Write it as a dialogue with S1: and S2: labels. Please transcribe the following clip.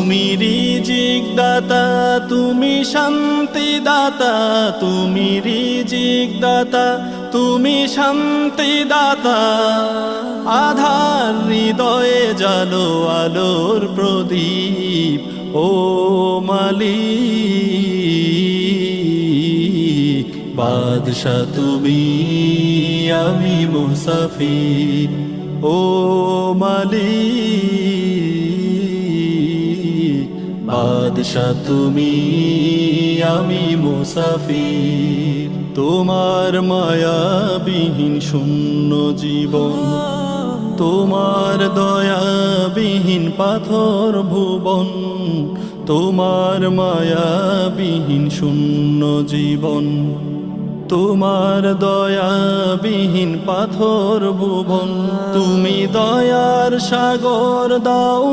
S1: তুমি রিজিক দাতা, তুমি শান্তি দাতা, তুমি রিজিক দাতা, তুমি শান্তি দাতা। আধার হৃদয়ে জালো আলোর প্রদীপ, ও মালিক। বাদশা তুমি, আমি মুসাফির, ও মালিক। বাদশা তুমি, আমি মুসাফির। তোমার মায়াবিহীন শূন্য জীবন, তোমার দয়াবিহীন পাথর ভুবন। তোমার মায়াবিহীন শূন্য জীবন, তোমার দয়াবিহীন পাথর ভুবন। তুমি দয়ার সাগর, দাও